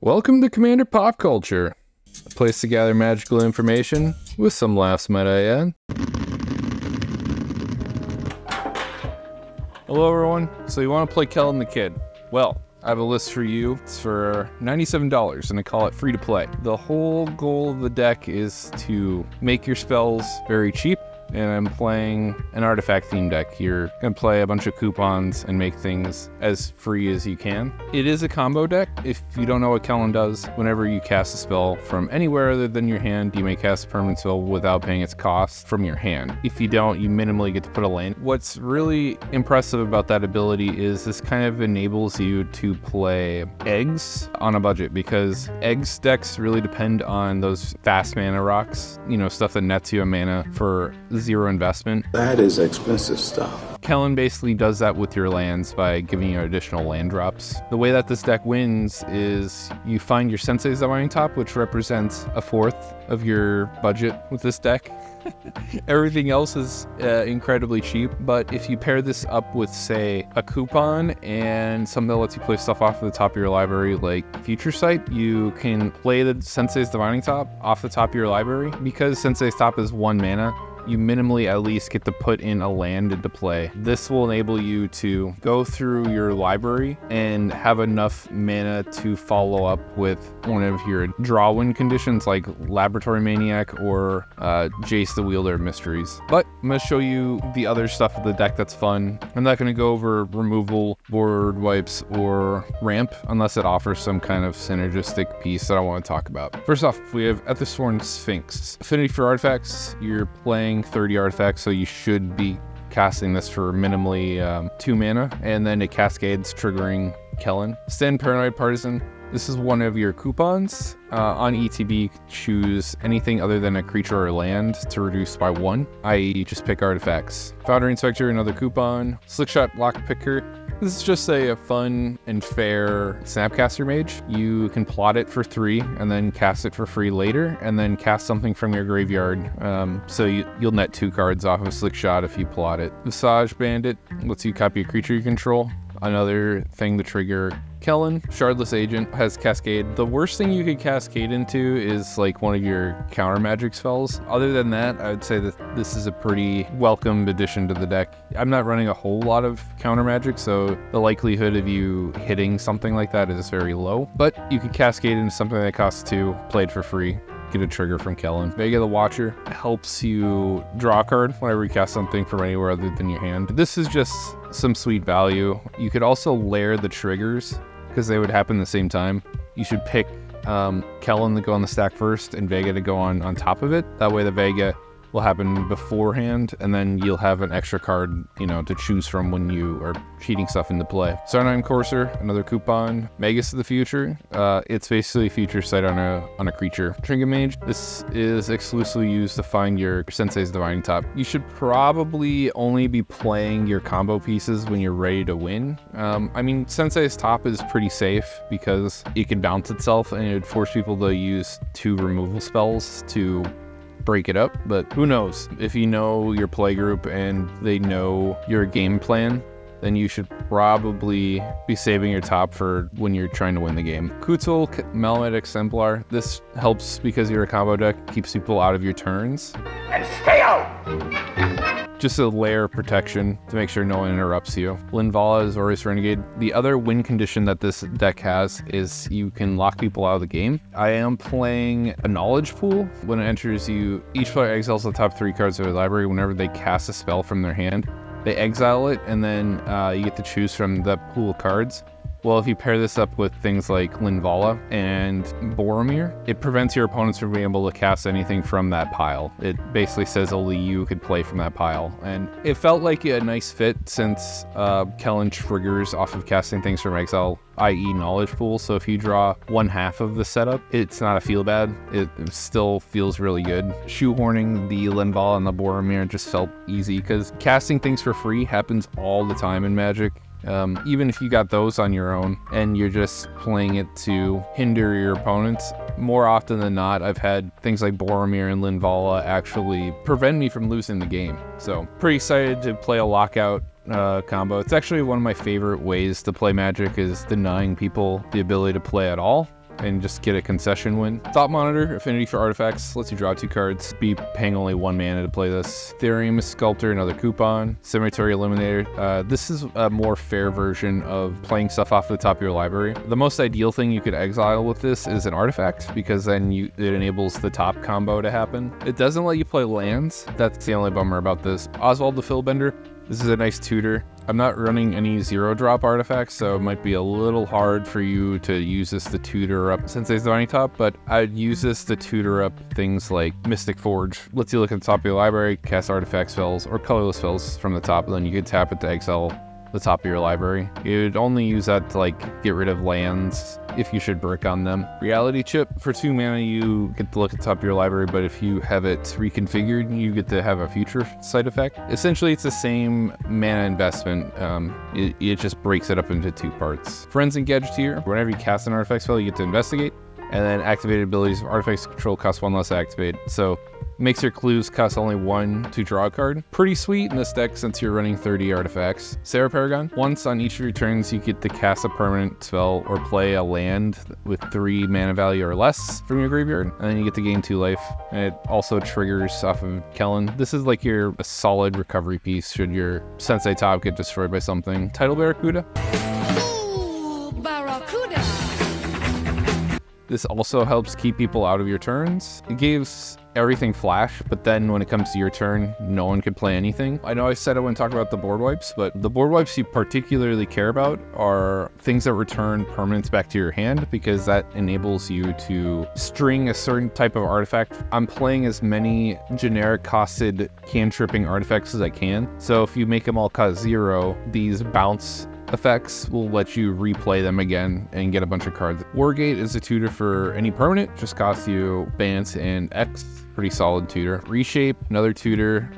Welcome to Commander Pop Culture, a place to gather magical information with some laughs, might I add. Hello everyone, so you want to play Kellan the Kid? Well, I have a list for you. It's for $97 and I call it free to play. The whole goal of the deck is to make your spells very cheap, and I'm playing an artifact themed deck. You're going to play a bunch of coupons and make things as free as you can. It is a combo deck. If you don't know what Kellan does, whenever you cast a spell from anywhere other than your hand, you may cast a permanent spell without paying its cost from your hand. If you don't, you minimally get to put a land. What's really impressive about that ability is this kind of enables you to play eggs on a budget, because eggs decks really depend on those fast mana rocks, stuff that nets you a mana for zero investment. That is expensive stuff. Kellan basically does that with your lands by giving you additional land drops. The way that this deck wins is you find your Sensei's Divining Top, which represents a fourth of your budget with this deck. Everything else is incredibly cheap, but if you pair this up with, say, a coupon and something that lets you play stuff off the top of your library like Future Sight, you can play the Sensei's Divining Top off the top of your library. Because Sensei's Top is 1 mana, you minimally at least get to put in a land into play. This will enable you to go through your library and have enough mana to follow up with one of your draw win conditions like Laboratory Maniac or Jace the Wielder of Mysteries. But I'm going to show you the other stuff of the deck that's fun. I'm not going to go over removal, board wipes, or ramp unless it offers some kind of synergistic piece that I want to talk about. First off, we have Ethersworn Sphinx. Affinity for artifacts, you're playing 30 artifacts, so you should be casting this for minimally 2 mana, and then it cascades, triggering Kellan. Stand Paranoid Partisan. This is one of your coupons. On ETB, choose anything other than a creature or land to reduce by 1, i.e. just pick artifacts. Foundry Inspector, another coupon. Slickshot Lockpicker. This is just a fun and fair Snapcaster Mage. You can plot it for 3 and then cast it for free later, and then cast something from your graveyard. So you'll net 2 cards off of Slickshot if you plot it. Visage Bandit lets you copy a creature you control. Another thing to trigger Kellan. Shardless Agent has Cascade. The worst thing you could Cascade into is like one of your counter magic spells. Other than that, I would say that this is a pretty welcome addition to the deck. I'm not running a whole lot of counter magic, so the likelihood of you hitting something like that is very low. But you could Cascade into something that costs 2, played for free. Get a trigger from Kellan. Vega the Watcher helps you draw a card whenever you cast something from anywhere other than your hand. This is just some sweet value. You could also layer the triggers because they would happen at the same time. You should pick Kellan to go on the stack first and Vega to go on top of it. That way the Vega will happen beforehand, and then you'll have an extra card, to choose from when you are cheating stuff into play. Sarnheim Courser, another coupon. Magus of the Future. It's basically Future Sight on a creature. Trinket Mage. This is exclusively used to find your Sensei's Divining Top. You should probably only be playing your combo pieces when you're ready to win. Sensei's Top is pretty safe because it can bounce itself, and it would force people to use 2 removal spells to break it up, but who knows? If you know your play group and they know your game plan, then you should probably be saving your top for when you're trying to win the game. Kutul Malamed Exemplar. This helps because you're a combo deck, keeps people out of your turns. And stay out! Just a layer of protection to make sure no one interrupts you. Linvala is Aureus Renegade. The other win condition that this deck has is you can lock people out of the game. I am playing a Knowledge Pool. When it enters, each player exiles the top 3 cards of their library whenever they cast a spell from their hand. They exile it, and then you get to choose from the pool of cards. Well, if you pair this up with things like Linvala and Boromir, it prevents your opponents from being able to cast anything from that pile. It basically says only you could play from that pile. And it felt like a nice fit since Kellan triggers off of casting things from exile, i.e. Knowledge Pool. So if you draw 1/2 of the setup, it's not a feel bad. It still feels really good. Shoehorning the Linvala and the Boromir just felt easy because casting things for free happens all the time in Magic. Even if you got those on your own and you're just playing it to hinder your opponents, more often than not, I've had things like Boromir and Linvala actually prevent me from losing the game. So pretty excited to play a lockout combo. It's actually one of my favorite ways to play Magic, is denying people the ability to play at all. and just get a concession win. Thought Monitor, affinity for artifacts, lets you draw 2 cards, be paying only 1 mana to play this. Therium Sculptor, another coupon. Cemetery Eliminator. This is a more fair version of playing stuff off the top of your library. The most ideal thing you could exile with this is an artifact, because then it enables the top combo to happen. It doesn't let you play lands. That's the only bummer about this. Oswald the Fillbender. This is a nice tutor. I'm not running any 0-drop artifacts, so it might be a little hard for you to use this to tutor up Sensei's Divining Top, but I'd use this to tutor up things like Mystic Forge. Lets you look at the top of your library, cast artifact spells, or colorless spells from the top, and then you can tap it to exile the top of your library. You'd only use that to get rid of lands if you should brick on them. Reality Chip, for 2 mana you get to look at the top of your library, but if you have it reconfigured, you get to have a future side effect. Essentially, it's the same mana investment. It just breaks it up into 2 parts. Friends and Gadgeteer, whenever you cast an artifact spell, you get to investigate, and then activated abilities of artifacts control cost 1 less to activate. So makes your clues cost only 1 to draw a card. Pretty sweet in this deck since you're running 30 artifacts. Sarah Paragon, once on each of your turns, you get to cast a permanent spell or play a land with 3 mana value or less from your graveyard, and then you get to gain 2 life. And it also triggers off of Kellan. This is like a solid recovery piece should your Sensei Top get destroyed by something. Tidal Barracuda. Ooh, Barracuda. This also helps keep people out of your turns. It gives everything flash, but then when it comes to your turn, no one can play anything. I know I said I wouldn't talk about the board wipes, but the board wipes you particularly care about are things that return permanents back to your hand, because that enables you to string a certain type of artifact. I'm playing as many generic costed cantripping artifacts as I can. So if you make them all cost 0, these bounce effects will let you replay them again and get a bunch of cards. Wargate is a tutor for any permanent, just costs you Bance and X. Pretty solid tutor. Reshape, another tutor.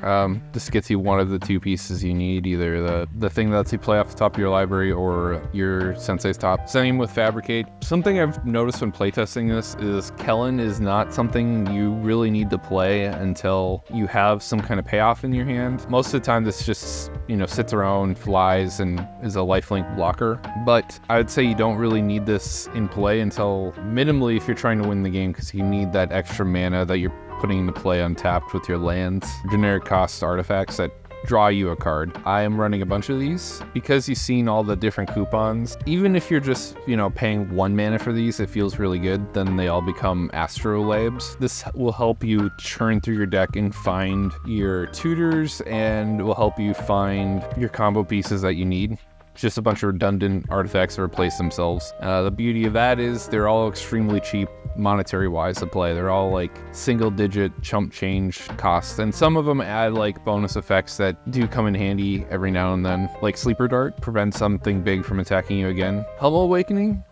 This gets you one of the 2 pieces you need, either the thing that lets you play off the top of your library or your Sensei's Top. Same with Fabricate. Something I've noticed when playtesting this is Kellan is not something you really need to play until you have some kind of payoff in your hand. Most of the time this just, sits around, flies, and is a lifelink blocker. But I would say you don't really need this in play until minimally if you're trying to win the game, because you need that extra mana that you're putting into play untapped with your lands. Generic cost artifacts that draw you a card. I am running a bunch of these because you've seen all the different coupons. Even if you're just, paying 1 mana for these, it feels really good. Then they all become astrolabes. This will help you churn through your deck and find your tutors, and will help you find your combo pieces that you need. Just a bunch of redundant artifacts to replace themselves. The beauty of that is they're all extremely cheap monetary wise to play. They're all single digit chump change costs, and some of them add bonus effects that do come in handy every now and then, like Sleeper Dart, prevents something big from attacking you again. Helm Awakening,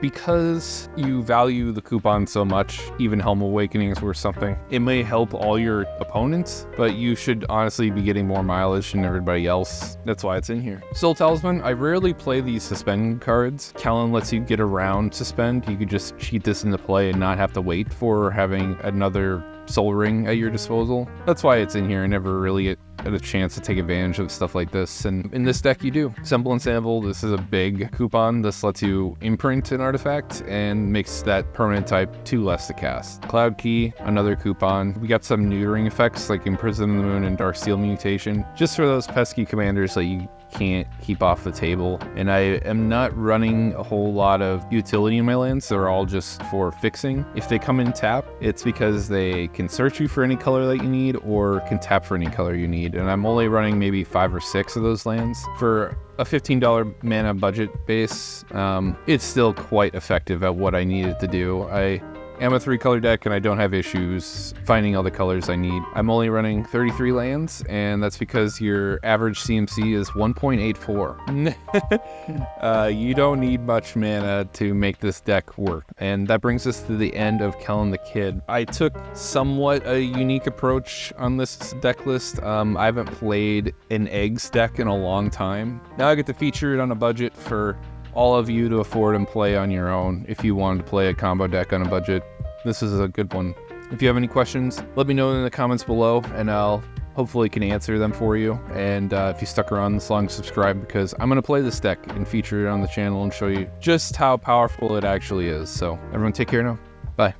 because you value the coupon so much, even Helm Awakening is worth something. It may help all your opponents, but you should honestly be getting more mileage than everybody else. That's why it's in here. Soul Talisman, I rarely play these suspend cards. Kellan lets you get around suspend. You could just cheat this into play and not have to wait for having another Soul Ring at your disposal. That's why it's in here. I never really get a chance to take advantage of stuff like this, and in this deck you do. Semblance Anvil, this is a big coupon. This lets you imprint an artifact and makes that permanent type 2 less to cast. Cloud Key, another coupon. We got some neutering effects like Imprison the Moon and Darksteel Mutation, just for those pesky commanders that you can't keep off the table. And I am not running a whole lot of utility in my lands. They're all just for fixing. If they come in tap, it's because they can search you for any color that you need or can tap for any color you need. And I'm only running maybe 5 or 6 of those lands. For a $15 mana budget base, it's still quite effective at what I needed to do. I am a 3-color deck and I don't have issues finding all the colors I need. I'm only running 33 lands, and that's because your average CMC is 1.84. You don't need much mana to make this deck work. And that brings us to the end of Kellan the Kid. I took somewhat a unique approach on this deck list. I haven't played an eggs deck in a long time. Now I get to feature it on a budget for all of you to afford and play on your own. If you wanted to play a combo deck on a budget, this is a good one. If you have any questions, let me know in the comments below, and I'll hopefully can answer them for you. And if you stuck around this long, subscribe, because I'm going to play this deck and feature it on the channel and show you just how powerful it actually is. So everyone take care now. Bye.